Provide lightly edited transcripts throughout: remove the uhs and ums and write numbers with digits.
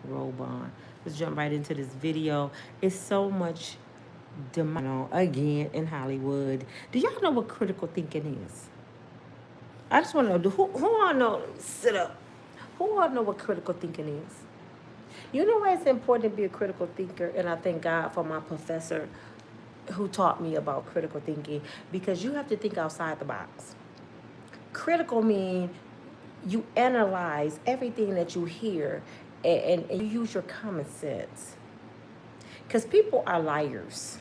robe on. Let's jump right into this video. It's so much demand again in Hollywood. Do y'all know what critical thinking is? I just want to know who all know. Sit up. Who all know what critical thinking is? You know why it's important to be a critical thinker, and I thank God for my professor who taught me about critical thinking, because you have to think outside the box. Critical means you analyze everything that you hear, and you use your common sense. Because people are liars.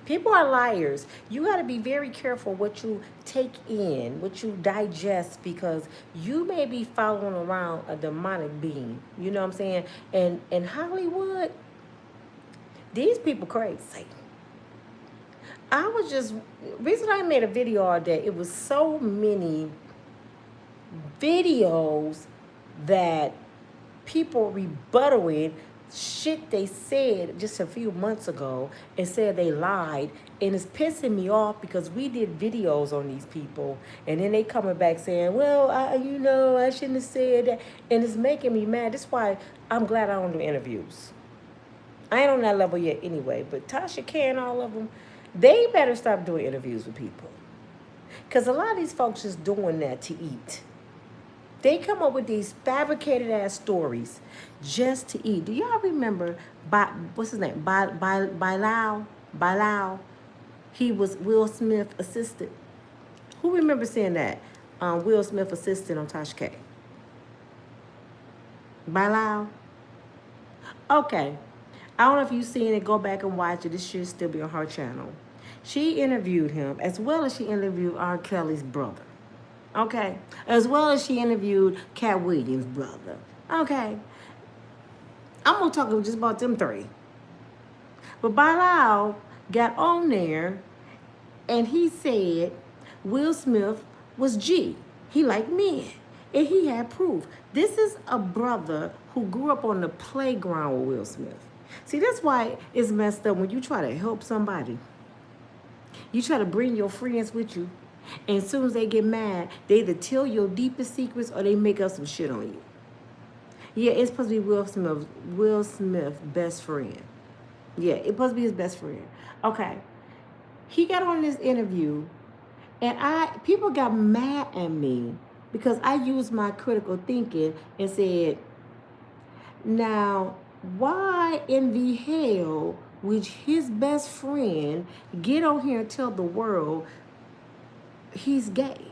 People are liars. You got to be very careful what you take in, what you digest, because you may be following around a demonic being. You know what I'm saying? And in Hollywood, these people crazy. I was just, reason I made a video all day, it was so many videos that people rebuttaling shit they said just a few months ago and said they lied, and it's pissing me off because we did videos on these people and then they coming back saying, well, I shouldn't have said that, and it's making me mad. That's why I'm glad I don't do interviews. I ain't on that level yet anyway, but Tasha K and all of them, they better stop doing interviews with people, because a lot of these folks is doing that to eat. They come up with these fabricated ass stories just to eat. Do y'all remember, what's his name? Bilal? He was Will Smith assistant. Who remember seeing that? Will Smith assistant on Tasha K. Bilal? Okay. I don't know if you've seen it. Go back and watch it. This should still be on her channel. She interviewed him, as well as she interviewed R. Kelly's brother. Okay, as well as she interviewed Cat Williams' brother. Okay, I'm gonna talk just about them three. But Bilal got on there and he said Will Smith was G. He liked men, and he had proof. This is a brother who grew up on the playground with Will Smith. See, that's why it's messed up when you try to help somebody. You try to bring your friends with you, and as soon as they get mad, they either tell your deepest secrets or they make up some shit on you. Yeah, it's supposed to be Will Smith's best friend. Yeah, it's supposed to be his best friend. Okay. He got on this interview, and people got mad at me because I used my critical thinking and said, now, why in the hell would his best friend get on here and tell the world he's gay?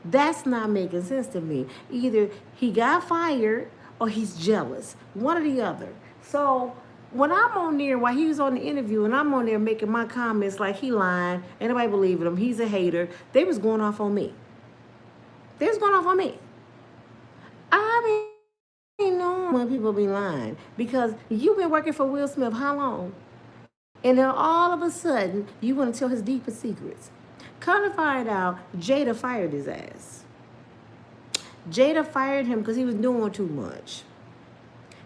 That's not making sense to me. Either he got fired or he's jealous. One or the other. So when I'm on there, while he was on the interview, and I'm on there making my comments like he lying, ain't nobody believing him, he's a hater, they was going off on me. They was going off on me. I mean, no, when people be lying, because you've been working for Will Smith how long? And then all of a sudden, you want to tell his deepest secrets. Come to find out, Jada fired his ass. Jada fired him because he was doing too much.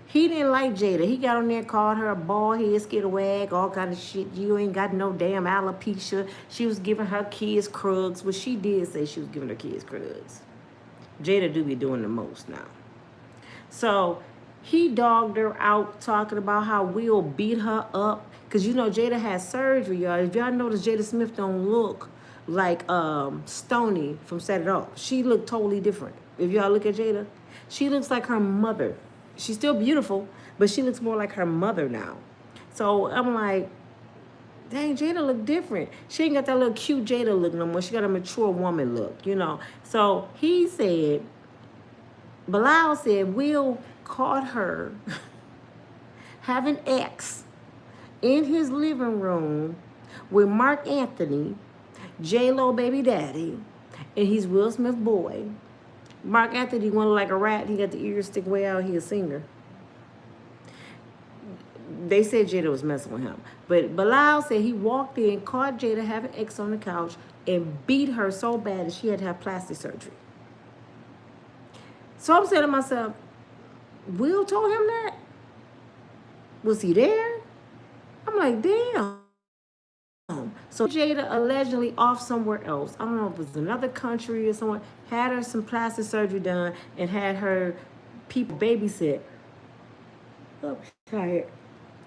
He didn't like Jada. He got on there, called her a bald head, skidawag, all kind of shit. You ain't got no damn alopecia. She was giving her kids crugs. Well, she did say she was giving her kids crugs. Jada do be doing the most now. So he dogged her out, talking about how Will beat her up. Because you know Jada had surgery, y'all. If y'all notice, Jada Smith don't look like Stoney from Set It Off. She looked totally different. If y'all look at Jada, she looks like her mother. She's still beautiful, but she looks more like her mother now. So I'm like, dang, Jada look different. She ain't got that little cute Jada look no more. She got a mature woman look, you know. So he said, Bilal said, Will caught her having X in his living room with Mark Anthony, J-Lo baby daddy, and he's Will Smith boy. Mark Anthony wanted like a rat. He got the ears stick way out. He a singer. They said Jada was messing with him. But Bilal said he walked in, caught Jada having X on the couch, and beat her so bad that she had to have plastic surgery. So I'm saying to myself, Will told him that? Was he there? I'm like, damn. So Jada allegedly off somewhere else. I don't know if it was another country or someone, had her some plastic surgery done and had her people babysit. Oh, tired.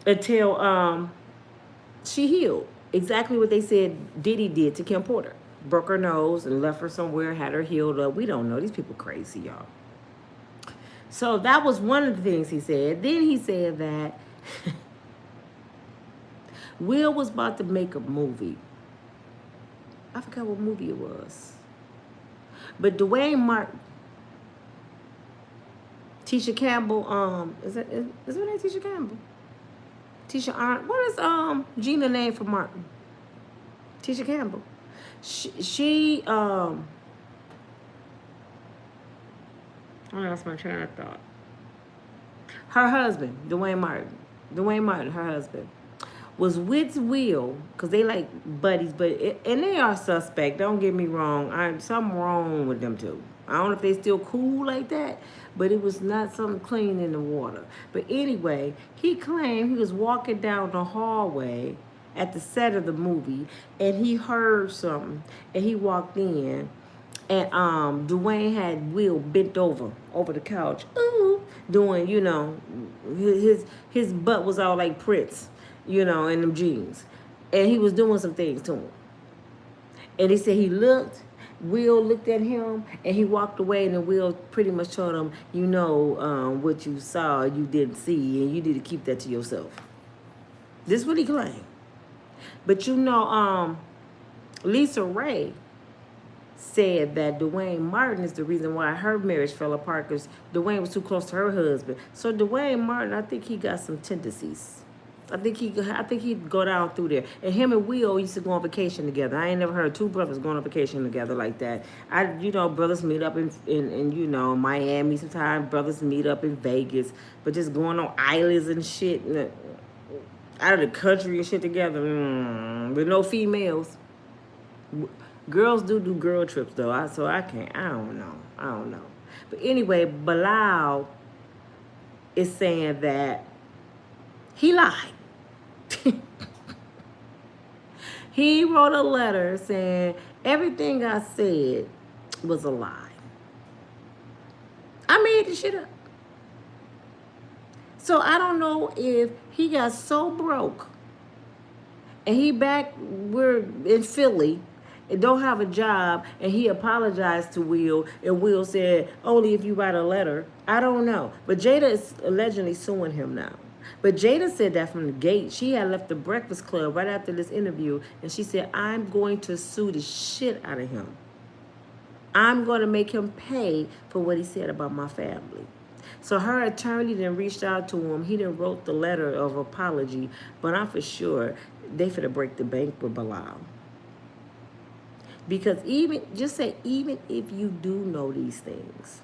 Until she healed. Exactly what they said Diddy did to Kim Porter. Broke her nose and left her somewhere, had her healed up. We don't know. These people crazy, y'all. So that was one of the things he said. Then he said that Will was about to make a movie. I forgot what movie it was. But Dwayne Martin, Tisha Campbell, is her name Tisha Campbell? Tisha Arndt. What is Gina name for Martin? Tisha Campbell. She I lost my train of thought. Her husband, Dwayne Martin, her husband, was with Will, because they like buddies, and they are suspect. Don't get me wrong. Something wrong with them too. I don't know if they still cool like that, but it was not something clean in the water. But anyway, he claimed he was walking down the hallway at the set of the movie, and he heard something, and he walked in, and Dwayne had Will bent over the couch, doing, his butt was all like Prince, in them jeans, and he was doing some things to him. And he said he looked. Will looked at him, and he walked away, and then Will pretty much told him, what you saw, you didn't see, and you need to keep that to yourself. This is what he claimed. But Lisa Ray said that Dwayne Martin is the reason why her marriage fell apart, because Dwayne was too close to her husband. So Dwayne Martin, I think he got some tendencies. I think he'd go down through there. And him and Will used to go on vacation together. I ain't never heard two brothers going on vacation together like that. Brothers meet up in Miami sometimes. Brothers meet up in Vegas. But just going on islands and shit, out of the country and shit together, with no females. Girls do girl trips though, so I can't. I don't know. But anyway, Bilal is saying that he lied. He wrote a letter saying everything I said was a lie. I made the shit up. So I don't know if he got so broke and we're in Philly and don't have a job, and he apologized to Will, and Will said, only if you write a letter. I don't know. But Jada is allegedly suing him now. But Jada said that from the gate. She had left the Breakfast Club right after this interview, and she said, I'm going to sue the shit out of him. I'm going to make him pay for what he said about my family. So her attorney then reached out to him. He then wrote the letter of apology, but I'm for sure they finna break the bank with Bilal. Because even if you do know these things,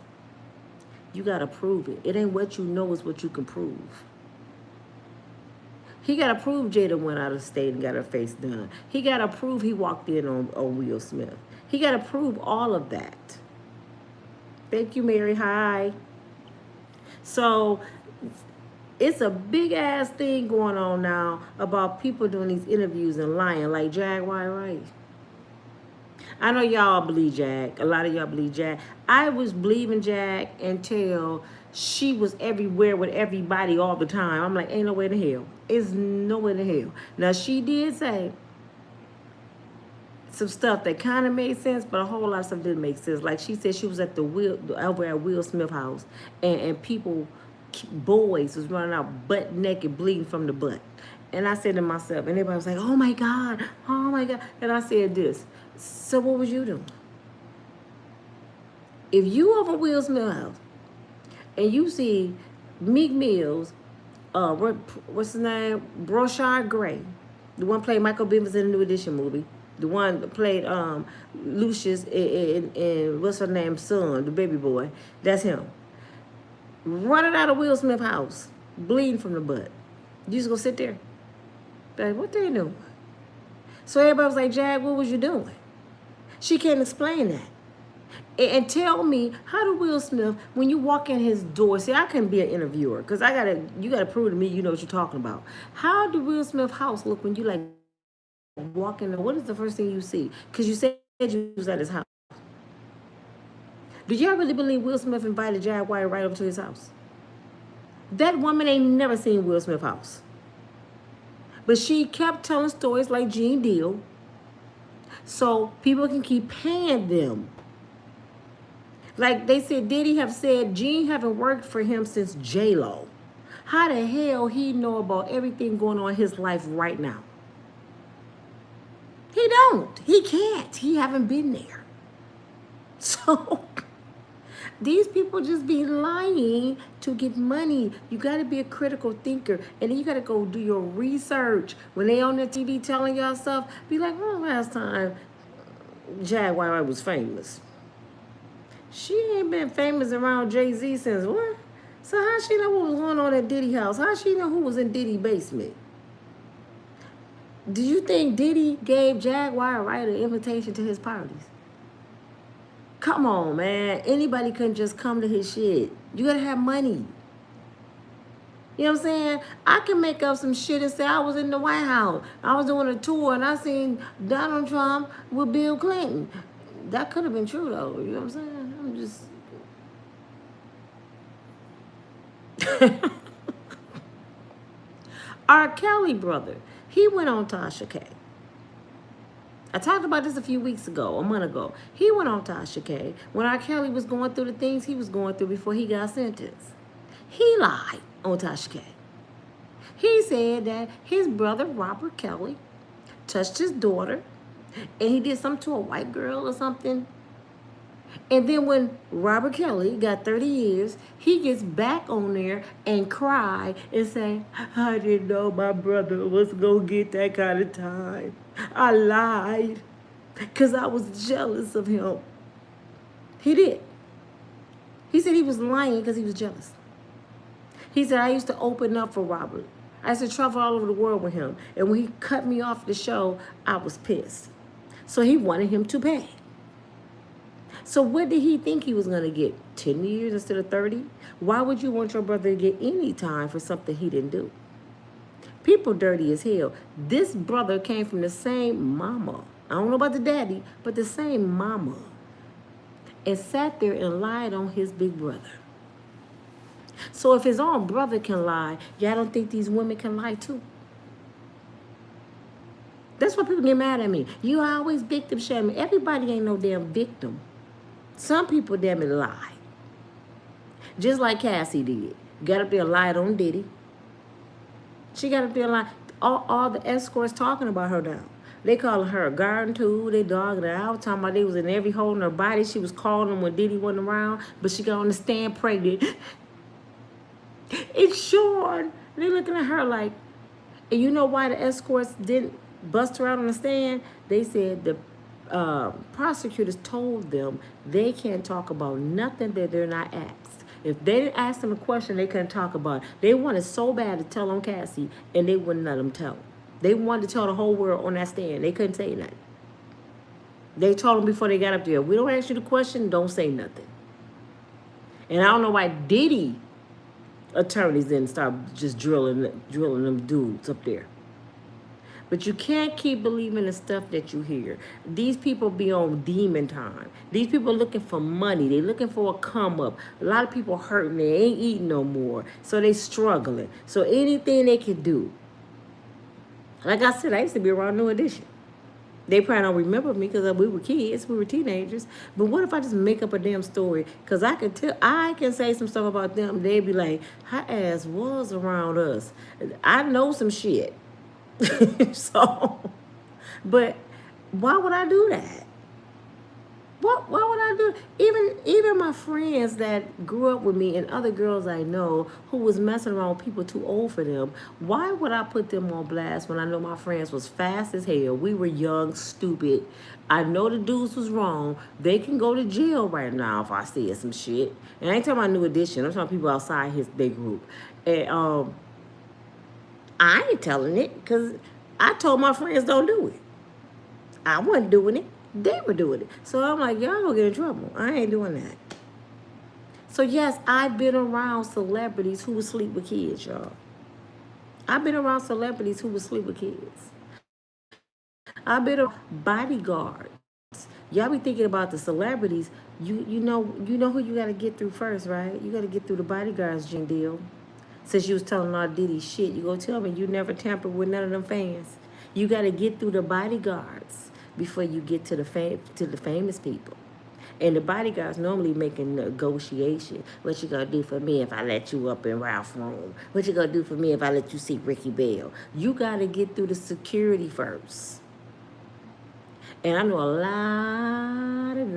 you got to prove it. It ain't what you know, it's what you can prove. He got to prove Jada went out of state and got her face done. He got to prove he walked in on Will Smith. He got to prove all of that. Thank you, Mary. Hi. So it's a big-ass thing going on now about people doing these interviews and lying, like Jag White. I know y'all believe Jag. A lot of y'all believe Jag. I was believing Jag until she was everywhere with everybody all the time. I'm like, ain't no way in hell. It's no way in hell. Now, she did say some stuff that kind of made sense, but a whole lot of stuff didn't make sense. Like she said she was at over at Will Smith house, and boys was running out butt naked, bleeding from the butt. And I said to myself, and everybody was like, oh my God. And I said this, so what was you doing? If you over Will Smith house and you see Meek Mill's, what's his name? Broshard Gray, the one played Michael Bivins in the New Edition movie, the one that played Lucius in what's her name's son, the baby boy, that's him. Running out of Will Smith house, bleeding from the butt. You just gonna sit there? Like, what they doing? So everybody was like, Jag, what was you doing? She can't explain that. And tell me, how do Will Smith, when you walk in his door, see, I couldn't be an interviewer, because you gotta prove to me you know what you're talking about. How do Will Smith house look when you like walk in there? What is the first thing you see? Because you said you was at his house. Do y'all really believe Will Smith invited Jaguar right over to his house? That woman ain't never seen Will Smith's house. But she kept telling stories like Gene Deal so people can keep paying them. Like they said, Diddy have said Gene haven't worked for him since J-Lo. How the hell he know about everything going on in his life right now? He don't. He can't. He haven't been there. So these people just be lying to get money. You got to be a critical thinker. And then you got to go do your research. When they on the TV telling y'all stuff, be like, oh, last time Jaguar was famous. She ain't been famous around Jay-Z since what? So how she know what was going on at Diddy house? How she know who was in Diddy basement? Do you think Diddy gave Jaguar right an invitation to his parties? Come on, man. Anybody couldn't just come to his shit. You gotta have money. You know what I'm saying? I can make up some shit and say I was in the White House. I was doing a tour and I seen Donald Trump with Bill Clinton. That could have been true though. You know what I'm saying? I'm just... R. Kelly brother, he went on Tasha K. I talked about this a few weeks ago, a month ago. He went on Tasha K when R. Kelly was going through the things he was going through before he got sentenced. He lied on Tasha K. He said that his brother, Robert Kelly, touched his daughter and he did something to a white girl or something. And then when Robert Kelly got 30 years, he gets back on there and cry and say, I didn't know my brother was going to get that kind of time. I lied because I was jealous of him. He did. He said he was lying because he was jealous. He said, I used to open up for Robert. I used to travel all over the world with him. And when he cut me off the show, I was pissed. So he wanted him to pay. So what did he think he was going to get? 10 years instead of 30? Why would you want your brother to get any time for something he didn't do? People dirty as hell. This brother came from the same mama. I don't know about the daddy, but the same mama. And sat there and lied on his big brother. So if his own brother can lie, y'all don't think these women can lie too? That's why people get mad at me. You always victim shaming. Everybody ain't no damn victim. Some people damn it lie. Just like Cassie did. Got up there and lied on Diddy. She got up there and lied. All the escorts talking about her now. They calling her a garden tool. They dogging her out. Talking about they was in every hole in her body. She was calling them when Diddy wasn't around. But she got on the stand pregnant. It's Sean. They looking at her like, and you know why the escorts didn't bust her out on the stand? They said the prosecutors told them they can't talk about nothing that they're not asked. If they didn't ask them a question, they couldn't talk about it. They wanted so bad to tell on Cassie, and they wouldn't let them tell. They wanted to tell the whole world on that stand. They couldn't say nothing. They told them before they got up there, we don't ask you the question, don't say nothing. And I don't know why Diddy attorneys didn't start just drilling them dudes up there. But you can't keep believing the stuff that you hear. These people be on demon time. These people looking for money. They looking for a come up. A lot of people hurting. They ain't eating no more. So they struggling. So anything they can do. Like I said, I used to be around New Edition. They probably don't remember me because we were kids. We were teenagers. But what if I just make up a damn story? Because I can say some stuff about them. They'd be like, her ass was around us. I know some shit. So, but why would I do that? Why would I do? Even my friends that grew up with me and other girls I know who was messing around with people too old for them, why would I put them on blast when I know my friends was fast as hell? We were young, stupid. I know the dudes was wrong. They can go to jail right now if I said some shit. And I ain't talking about New Edition. I'm talking people outside their group. And I ain't telling it because I told my friends don't do it. I wasn't doing it. They were doing it. So I'm like, y'all gonna get in trouble. I ain't doing that. So yes, I've been around celebrities who would sleep with kids, y'all. I've been around celebrities who would sleep with kids. I've been around bodyguards. Y'all be thinking about the celebrities. You know who you got to get through first, right? You got to get through the bodyguards, Gene Deal. Since you was telling all Diddy shit, you gonna tell me you never tampered with none of them fans. You got to get through the bodyguards before you get to the famous people. And the bodyguards normally making negotiation. What you gonna do for me if I let you up in Ralph's room? What you gonna do for me if I let you see Ricky Bell? You gotta get through the security first. And I know a lot of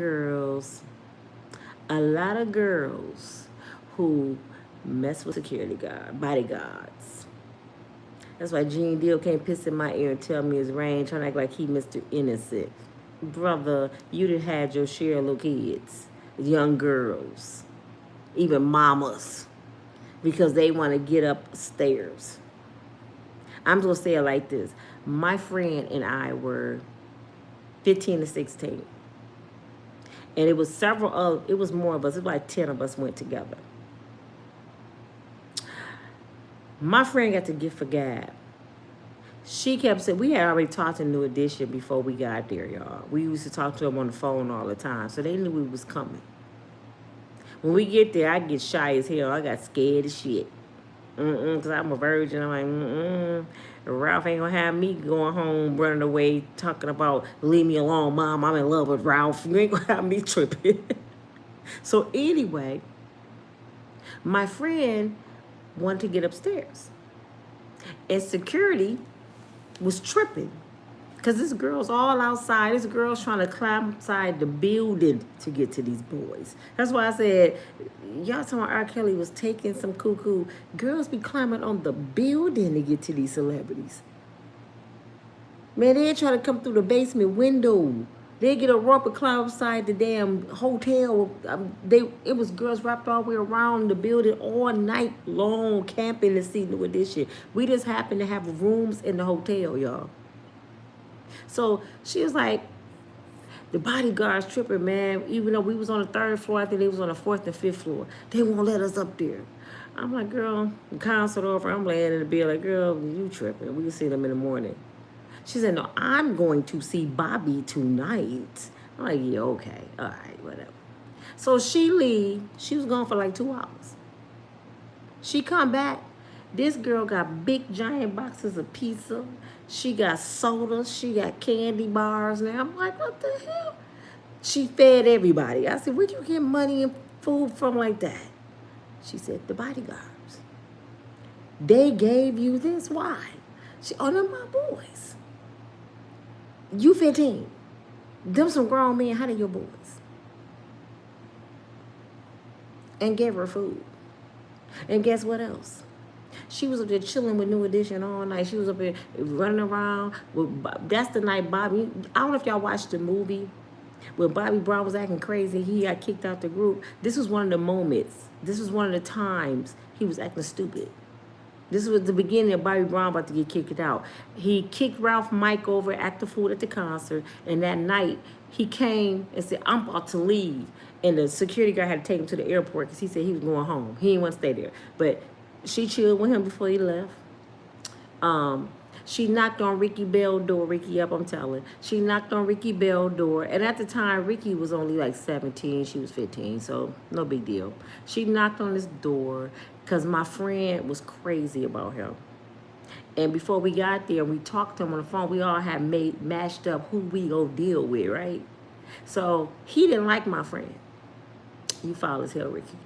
girls who mess with bodyguards. That's why Gene Deal can't piss in my ear and tell me his range, trying to act like he Mr. Innocent. Brother, you done had your share of little kids, young girls, even mamas, because they want to get upstairs. I'm going to say it like this. My friend and I were 15 to 16. And it was it was more of us. It was like 10 of us went together. My friend got the gift for gab. She kept saying, we had already talked to New Edition before we got there, y'all. We used to talk to them on the phone all the time, so they knew we was coming. When we get there, I get shy as hell. I got scared as shit. Because I'm a virgin. I'm like, Ralph ain't gonna have me going home, running away, talking about, leave me alone, Mom, I'm in love with Ralph. You ain't gonna have me tripping. So anyway, my friend wanted to get upstairs. And security was tripping. Because this girl's all outside. This girl's trying to climb outside the building to get to these boys. That's why I said, y'all talking about R. Kelly was taking some cuckoo. Girls be climbing on the building to get to these celebrities. Man, they ain't trying to come through the basement window. They get a rope and climb outside the damn hotel. It was girls wrapped all the way around the building all night long, camping to see New Edition. We just happened to have rooms in the hotel, y'all. So she was like, the bodyguards tripping, man. Even though we was on the 3rd floor, I think they was on the 4th and 5th floor. They won't let us up there. I'm like, girl, the concert over. I'm laying in the bed like, girl, you tripping. We can see them in the morning. She said, no, I'm going to see Bobby tonight. I'm like, yeah, okay. All right, whatever. So she leave. She was gone for like 2 hours. She come back. This girl got big, giant boxes of pizza. She got sodas. She got candy bars now. I'm like, what the hell? She fed everybody. I said, where'd you get money and food from like that? She said, the bodyguards. They gave you this? Why? Oh, they're my boys. You 15. Them some grown men. How they your boys? And gave her food. And guess what else? She was up there chilling with New Edition all night. She was up there running around. That's the night Bobby, I don't know if y'all watched the movie. When Bobby Brown was acting crazy, he got kicked out the group. This was one of the moments. This was one of the times he was acting stupid. This was the beginning of Bobby Brown about to get kicked out. He kicked Ralph Mike over, acted fool at the concert. And that night, he came and said, I'm about to leave. And the security guard had to take him to the airport because he said he was going home. He didn't want to stay there. But she chilled with him before he left. She knocked on Ricky Bell's door. Ricky up, I'm telling. She knocked on Ricky Bell's door. And at the time, Ricky was only like 17. She was 15, so no big deal. She knocked on his door because my friend was crazy about him. And before we got there, we talked to him on the phone. We all had matched up who we go deal with, right? So he didn't like my friend. You foul as hell, Ricky.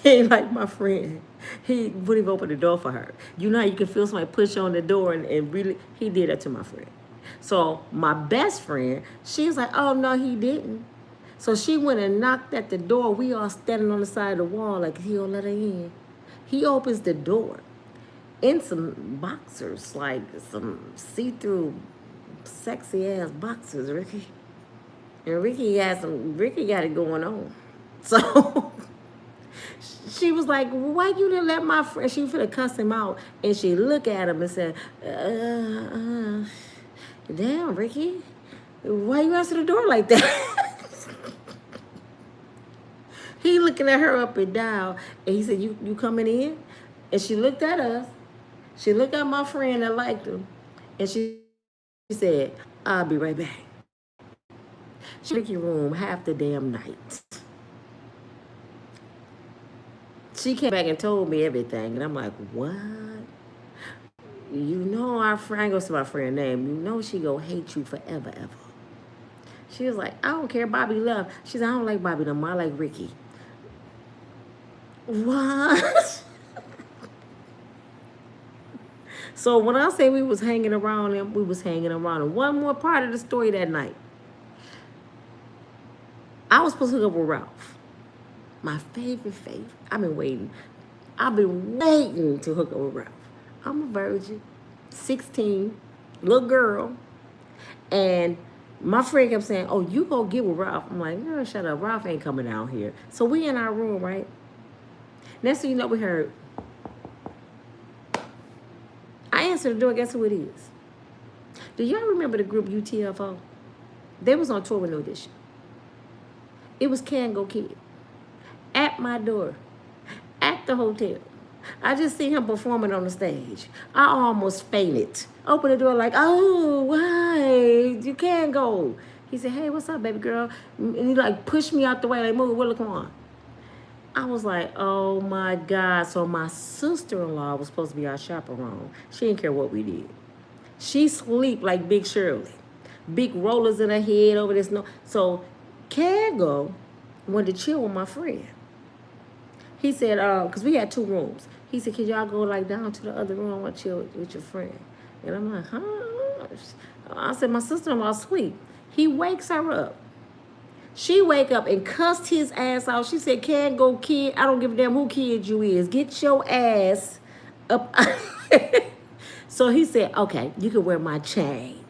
He ain't like my friend. He wouldn't even open the door for her. You know how you can feel somebody push on the door and really, he did that to my friend. So my best friend, she was like, oh, no, he didn't. So she went and knocked at the door. We all standing on the side of the wall like he don't let her in. He opens the door in some boxers, like some see-through sexy-ass boxers, Ricky. And Ricky got it going on. So she was like, why you didn't let my friend, she was finna cuss him out. And she looked at him and said, damn, Ricky, why you answer the door like that? He looking at her up and down. And he said, you coming in? And she looked at us. She looked at my friend that liked him. And she said, I'll be right back. She Ricky room half the damn night. She came back and told me everything, and I'm like, what? You know our friend, I ain't gonna say my friend name, you know she gonna hate you forever, ever. She was like, I don't care, Bobby love. She said, I don't like Bobby no more, I like Ricky. What? So when I say we was hanging around him, we was hanging around him. One more part of the story that night. I was supposed to hook up with Ralph. My favorite. I've been waiting to hook up with Ralph. I'm a virgin, 16, little girl. And my friend kept saying, oh, you go get with Ralph. I'm like, girl, shut up. Ralph ain't coming out here. So we in our room, right? Next thing you know, we heard, I answered the door. Guess who it is? Do y'all remember the group UTFO? They was on tour with New Edition. It was Can Go Kid. At my door. At the hotel. I just seen him performing on the stage. I almost fainted. Open the door like, oh, why? You can't go. He said, hey, what's up, baby girl? And he like pushed me out the way, like, move, Willa, come on. I was like, oh my God. So my sister-in-law was supposed to be our chaperone. She didn't care what we did. She sleep like Big Shirley. Big rollers in her head over this. No. So Kago wanted to chill with my friend. He said, because we had 2 rooms. He said, can y'all go like down to the other room? I want to chill with your friend. And I'm like, huh? I said, my sister-in-law asleep. He wakes her up. She wake up and cussed his ass out. She said, can't go kid. I don't give a damn who kid you is. Get your ass up. So he said, okay, you can wear my chain.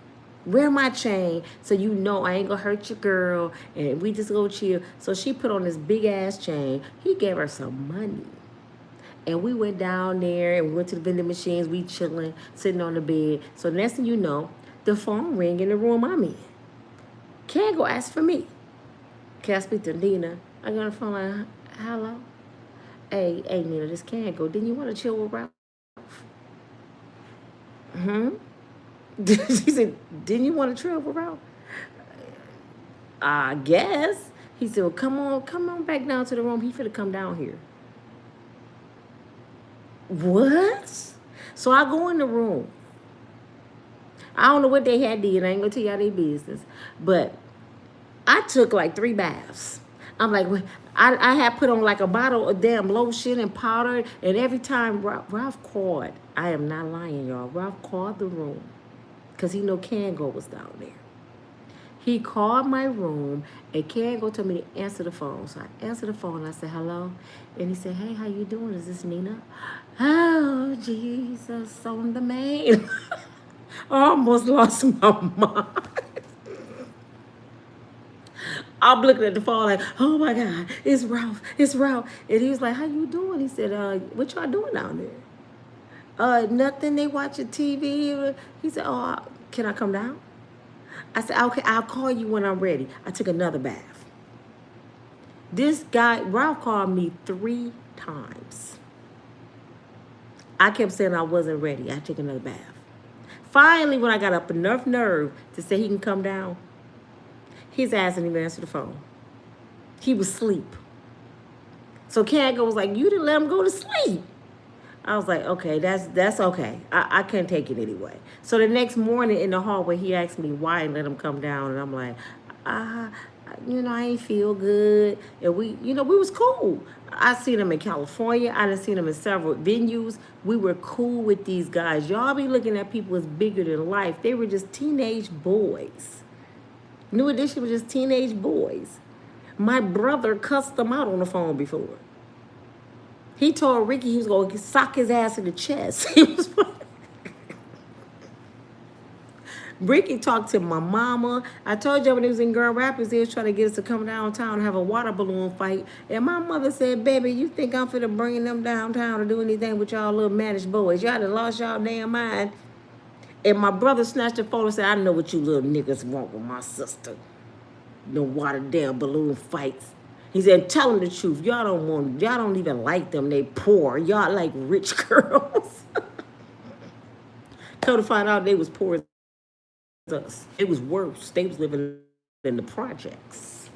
Wear my chain so you know I ain't gonna hurt your girl and we just go chill. So she put on this big ass chain. He gave her some money. And we went down there and went to the vending machines. We chilling, sitting on the bed. So next thing you know, the phone ring in the room I'm in. Can't go ask for me. Can I speak to Nina? I got on the phone like, hello? Hey, Nina, this can't go. Didn't you want to chill with Ralph? She said, didn't you want to chill with Ralph? I guess. He said, well, come on back down to the room. He finna come down here. What? So I go in the room. I don't know what they had did. I ain't gonna tell y'all their business. But I took like 3 baths. I'm like, I had put on like a bottle of damn lotion and powder. And every time Ralph called, I am not lying, y'all. Ralph called the room because he know Kango was down there. He called my room and Kango told me to answer the phone. So I answered the phone and I said, hello. And he said, hey, how you doing? Is this Nina? Oh, Jesus, on the main. I almost lost my mind. I'm looking at the phone like, oh my God, it's Ralph. And he was like, how you doing? He said, what y'all doing down there? Nothing, they watching TV. He said, oh, can I come down? I said, okay, I'll call you when I'm ready. I took another bath. This guy, Ralph called me 3 times. I kept saying I wasn't ready. I took another bath. Finally, when I got up enough nerve to say he can come down, his ass didn't even answer the phone. He was asleep. So Kango was like, you didn't let him go to sleep. I was like, okay, that's okay. I can't take it anyway. So the next morning in the hallway, he asked me why and let him come down. And I'm like, I ain't feel good. And we was cool. I seen him in California. I done seen him in several venues. We were cool with these guys. Y'all be looking at people as bigger than life. They were just teenage boys. New Edition was just teenage boys. My brother cussed them out on the phone before. He told Ricky he was going to sock his ass in the chest. Ricky talked to my mama. I told you when he was in Grand Rapids, he was trying to get us to come downtown and have a water balloon fight. And my mother said, baby, you think I'm finna bring them downtown to do anything with y'all little managed boys? Y'all done lost y'all damn mind. And my brother snatched the phone and said, I know what you little niggas want with my sister. No water down balloon fights. He said, tell them the truth. Y'all don't even like them. They poor. Y'all like rich girls. Come to find out they was poor as us. It was worse. They was living in the projects.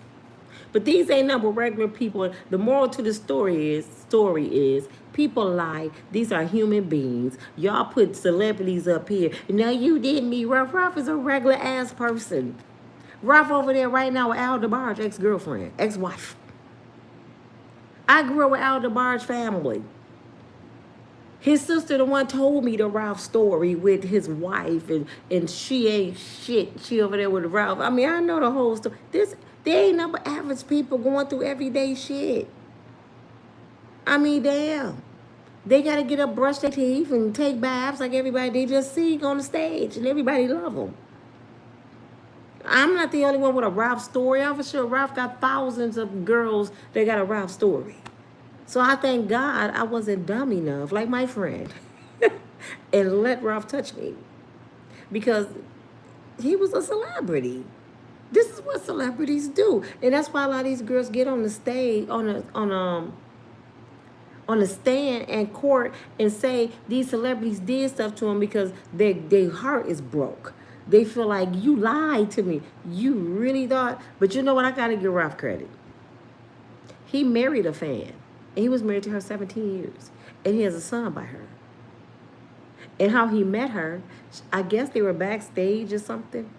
But these ain't number regular people. The moral to the story is people lie. These are human beings. Y'all put celebrities up here. Now you did me. Ruff is a regular ass person. Ruff over there right now with Al DeBarge, ex-girlfriend, ex-wife. I grew up with Al DeBarge family. His sister the one told me the Ralph story with his wife, and she ain't shit. She over there with Ralph. I mean, I know the whole story. They ain't number average people going through everyday shit. I mean, damn. They got to get up, brush their teeth, and take baths like everybody. They just sing on the stage, and everybody love them. I'm not the only one with a Ralph story. I'm for sure Ralph got thousands of girls that got a Ralph story. So I thank God I wasn't dumb enough, like my friend, and let Ralph touch me. Because he was a celebrity. This is what celebrities do. And that's why a lot of these girls get on the stage, on the stand and court and say these celebrities did stuff to them because their heart is broke. They feel like you lied to me. You really thought. But you know what? I got to give Ralph credit. He married a fan. And he was married to her 17 years. And he has a son by her. And how he met her, I guess they were backstage or something.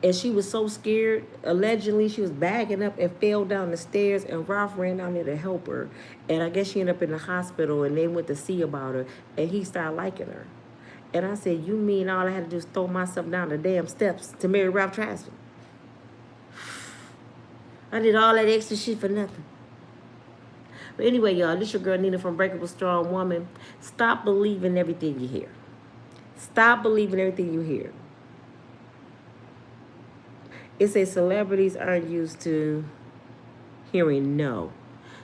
And she was so scared. Allegedly, she was bagging up and fell down the stairs. And Ralph ran down there to help her. And I guess she ended up in the hospital. And they went to see about her. And he started liking her. And I said, you mean all I had to do is throw myself down the damn steps to marry Ralph Tresvant? I did all that extra shit for nothing. But anyway, y'all, this your girl Nina from Unbreakable Strong Woman. Stop believing everything you hear. Stop believing everything you hear. It says celebrities aren't used to hearing no.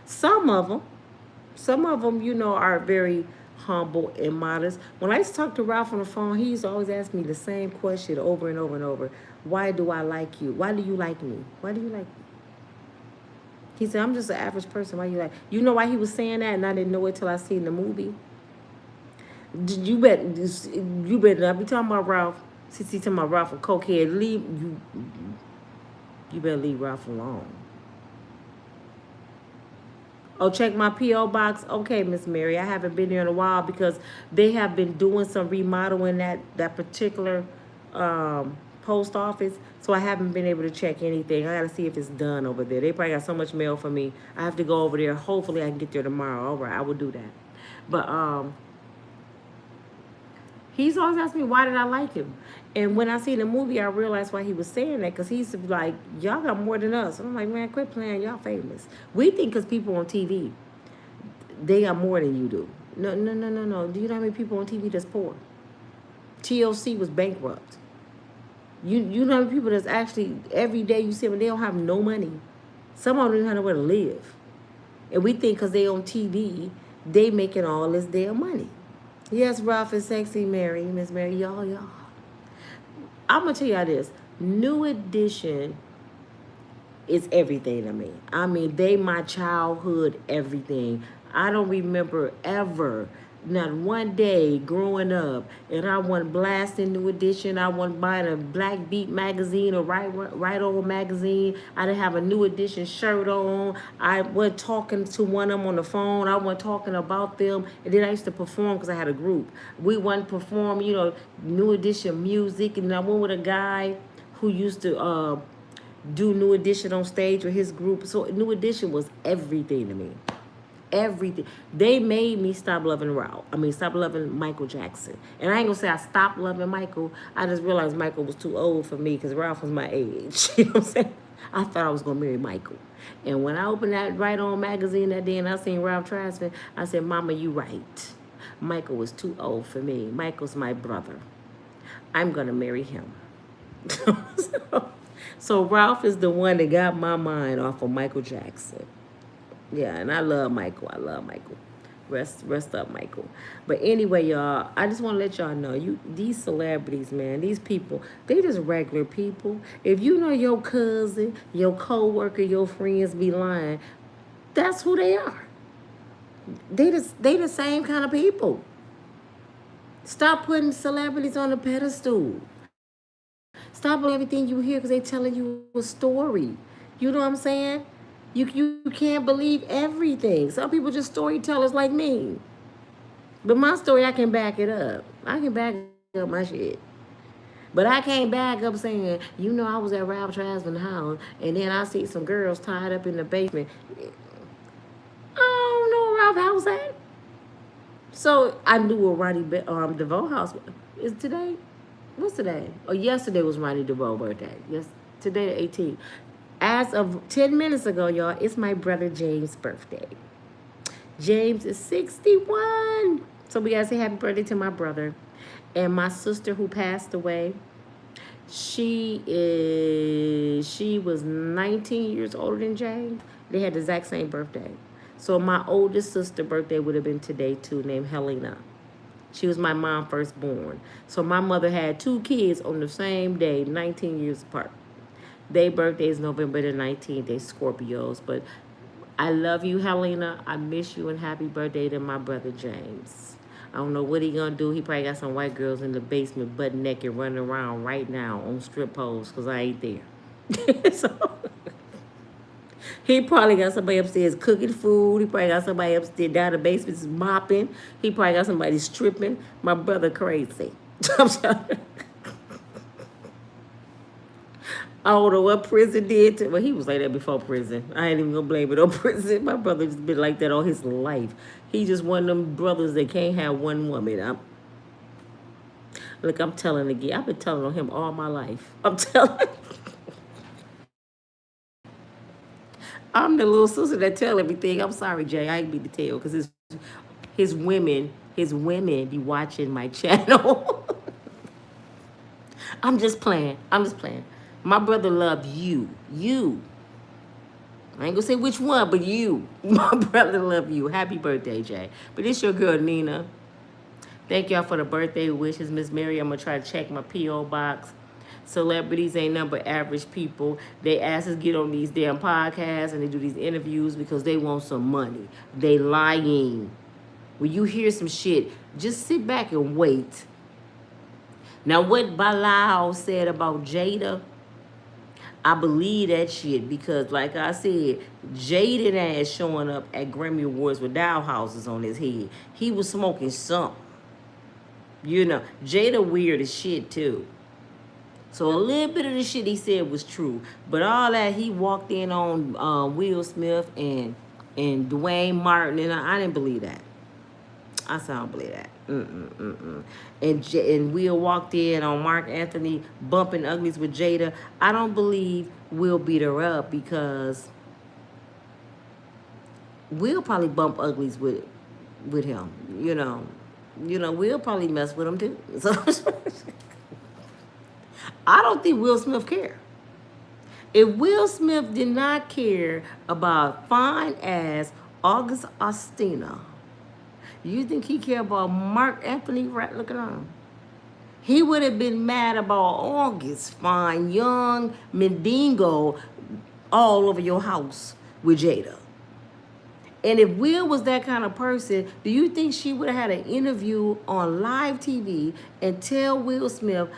Some of them, you know, are very humble and modest. When I used to talk to Ralph on the phone, he used to always ask me the same question over and over and over. Why do I like you? Why do you like me? Why do you like me? He said, I'm just an average person. Why you like? You know why he was saying that, and I didn't know it till I seen the movie. You better not be talking about Ralph. Since he's talking about Ralph a cokehead, you better leave Ralph alone. Oh, check my P.O. box. Okay, Miss Mary, I haven't been there in a while because they have been doing some remodeling that particular post office, so I haven't been able to check anything. I gotta see if it's done over there. They probably got so much mail for me. I have to go over there. Hopefully I can get there tomorrow. All right, I will do that. But he's always asked me why did I like him, and when I seen the movie, I realized why he was saying that, because he's like, y'all got more than us. And I'm like, man, quit playing. Y'all famous. We think because people on TV, they got more than you do. No. Do you know how many people on TV that's poor? TLC was bankrupt. You know how many people that's actually, every day you see them, they don't have no money. Some of them don't have nowhere to live. And we think because they on TV, they making all this damn money. Yes, Ralph is sexy, Mary, Miss Mary, y'all. I'm going to tell y'all this. New Edition is everything to me. I mean, they my childhood everything. I don't remember ever, not one day growing up, and I wasn't blasting New Edition. I wasn't buying a Black Beat magazine or Right Over magazine. I didn't have a New Edition shirt on. I wasn't talking to one of them on the phone. I wasn't talking about them. And then I used to perform because I had a group. We wouldn't perform, you know, New Edition music. And I went with a guy who used to do New Edition on stage with his group. So New Edition was everything to me. Everything. They made me stop loving Ralph. I mean, stop loving Michael Jackson. And I ain't gonna say I stopped loving Michael. I just realized Michael was too old for me because Ralph was my age. You know what I'm saying? I thought I was gonna marry Michael. And when I opened that Right On magazine that day and I seen Ralph Tresvant, I said, Mama, you right. Michael was too old for me. Michael's my brother. I'm gonna marry him. So Ralph is the one that got my mind off of Michael Jackson. Yeah, and I love Michael. Rest up, Michael. But anyway, y'all, I just want to let y'all know, these celebrities, man, these people, they just regular people. If you know your cousin, your co-worker, your friends be lying, that's who they are. They the same kind of people. Stop putting celebrities on a pedestal. Stop believing everything you hear because they telling you a story. You know what I'm saying? You can't believe everything. Some people just storytellers like me. But my story, I can back it up. I can back up my shit. But I can't back up saying, I was at Ralph Tresvant's house and then I see some girls tied up in the basement. I don't know where Ralph house at. So I knew where DeVoe house was. Is today? What's today? Oh, yesterday was Ronnie DeVoe's birthday. Yes, today the 18th. As of 10 minutes ago, y'all, it's my brother James' birthday. James is 61. So we gotta say happy birthday to my brother. And my sister who passed away, she was 19 years older than James. They had the exact same birthday. So my oldest sister's birthday would have been today too, named Helena. She was my mom's firstborn. So my mother had two kids on the same day, 19 years apart. Their birthday is November the 19th. They Scorpios. But I love you, Helena. I miss you, and happy birthday to my brother James. I don't know what he gonna do. He probably got some white girls in the basement butt naked running around right now on strip poles because I ain't there. So he probably got somebody upstairs cooking food. He probably got somebody upstairs down the basement mopping. He probably got somebody stripping. My brother crazy. I'm sorry. I don't know what prison did to. Well, he was like that before prison. I ain't even gonna blame it on prison. My brother's been like that all his life. He just one of them brothers that can't have one woman. Look, I'm telling again. I've been telling on him all my life. I'm telling. I'm the little sister that tell everything. I'm sorry, Jay. I ain't mean to tell because his women be watching my channel. I'm just playing. I'm just playing. My brother loved you. You. I ain't gonna say which one, but you. My brother love you. Happy birthday, Jay. But it's your girl, Nina. Thank y'all for the birthday wishes, Miss Mary. I'm gonna try to check my P.O. box. Celebrities ain't nothing but average people. They asses get on these damn podcasts and they do these interviews because they want some money. They lying. When you hear some shit, just sit back and wait. Now, what Bilal said about Jada, I believe that shit because, like I said, Jaden ass showing up at Grammy Awards with doll houses on his head. He was smoking something. Jada weird as shit, too. So a little bit of the shit he said was true. But all that, he walked in on Will Smith and Dwayne Martin, and I didn't believe that. I said, I don't believe that. And Will walked in on Mark Anthony bumping uglies with Jada. I don't believe Will beat her up because Will probably bump uglies with him. Will probably mess with him too. So I don't think Will Smith care. If Will Smith did not care about fine ass August Ostina, you think he care about Mark Anthony right looking at him? He would have been mad about August, fine, young Mendingo all over your house with Jada. And if Will was that kind of person, do you think she would have had an interview on live TV and tell Will Smith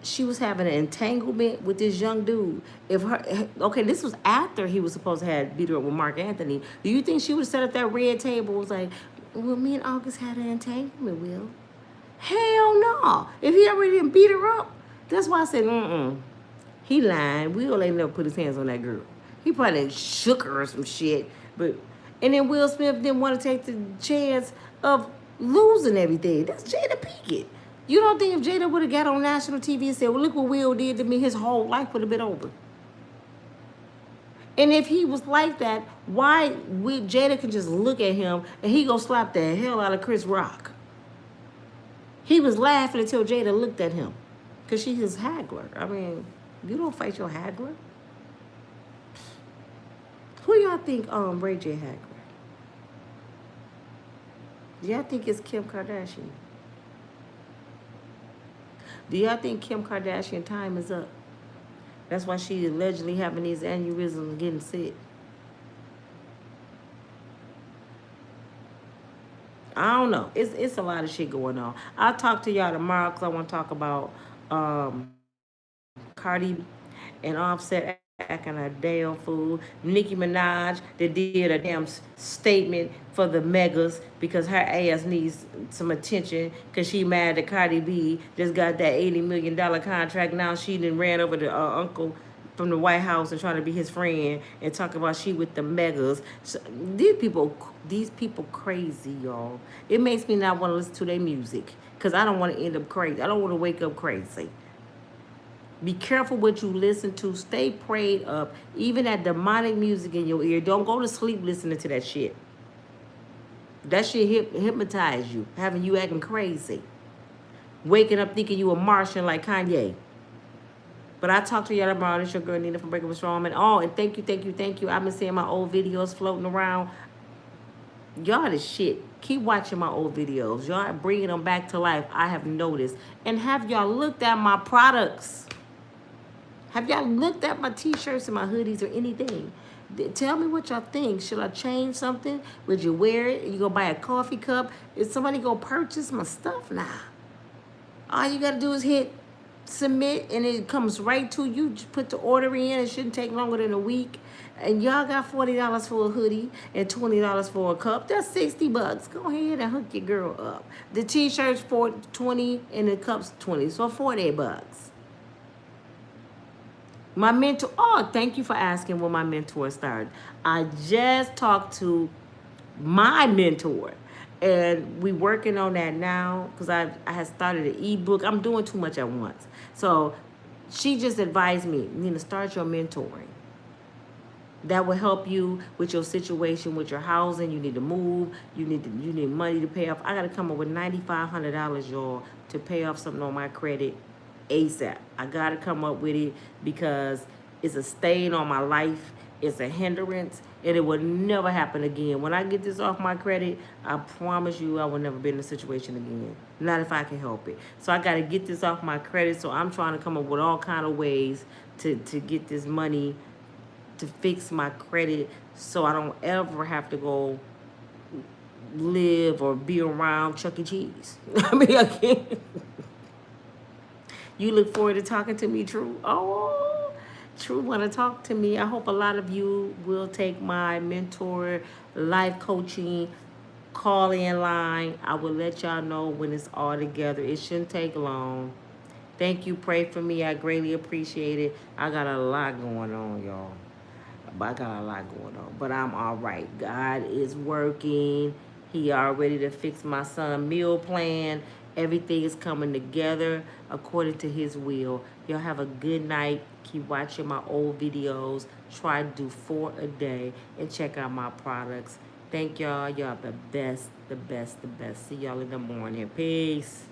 she was having an entanglement with this young dude? Okay, this was after he was supposed to have beat her up with Mark Anthony. Do you think she would have sat at that red table and was like, well, me and August had an entanglement, Will? Hell no. If he already didn't beat her up, that's why I said, he lying. Will ain't never put his hands on that girl. He probably shook her or some shit. And then Will Smith didn't want to take the chance of losing everything. That's Jada Pinkett. You don't think if Jada would have got on national TV and said, well, look what Will did to me, his whole life would have been over. And if he was like that, why would Jada can just look at him and he gonna slap the hell out of Chris Rock? He was laughing until Jada looked at him. Because she's his haggler. I mean, you don't fight your haggler. Who y'all think Ray J haggler? Do y'all think it's Kim Kardashian? Do y'all think Kim Kardashian time is up? That's why she allegedly having these aneurysms and getting sick. I don't know. It's a lot of shit going on. I'll talk to y'all tomorrow because I want to talk about Cardi and Offset acting a damn fool. Nicki Minaj that did a damn statement for the megas because her ass needs some attention because she mad that Cardi B just got that $80 million contract. Now she done ran over the uncle from the White House and trying to be his friend and talk about she with the megas. So, these people crazy, y'all. It makes me not want to listen to their music because I don't want to end up crazy. I don't want to wake up crazy. Be careful what you listen to. Stay prayed up. Even that demonic music in your ear. Don't go to sleep listening to that shit. That shit hypnotize you, having you acting crazy. Waking up thinking you a Martian like Kanye. But I talked to y'all about this. Your girl Nina from Breakable Strong. And and thank you, thank you, thank you. I've been seeing my old videos floating around. Y'all the shit. Keep watching my old videos. Y'all bringing them back to life. I have noticed. And have y'all looked at my products? Have y'all looked at my t-shirts and my hoodies or anything? Tell me what y'all think. Should I change something? Would you wear it? You go buy a coffee cup? Is somebody go purchase my stuff? Nah. All you gotta do is hit submit and it comes right to you. Just put the order in. It shouldn't take longer than a week. And y'all got $40 for a hoodie and $20 for a cup. That's $60. Go ahead and hook your girl up. The t-shirts for $20 and the cups $20. So $40. My mentor, thank you for asking when my mentor started. I just talked to my mentor and we working on that now because I had started an ebook. I'm doing too much at once. So she just advised me, Nina, start your mentoring. That will help you with your situation, with your housing. You need to move. You need money to pay off. I got to come up with $9,500, y'all, to pay off something on my credit ASAP. I got to come up with it because it's a stain on my life. It's a hindrance, and it will never happen again. When I get this off my credit, I promise you I will never be in a situation again. Not if I can help it. So I got to get this off my credit. So I'm trying to come up with all kind of ways to get this money to fix my credit so I don't ever have to go live or be around Chuck E. Cheese. I mean, I can't. You look forward to talking to me, True? Oh, True want to talk to me. I hope a lot of you will take my mentor life coaching call-in line. I will let y'all know when it's all together. It shouldn't take long. Thank you. Pray for me. I greatly appreciate it. I got a lot going on, y'all. But I got a lot going on. But I'm all right. God is working. He already to fix my son meal plan. Everything is coming together according to his will. Y'all have a good night. Keep watching my old videos. Try to do 4 a day. And check out my products. Thank y'all. Y'all the best, the best, the best. See y'all in the morning. Peace.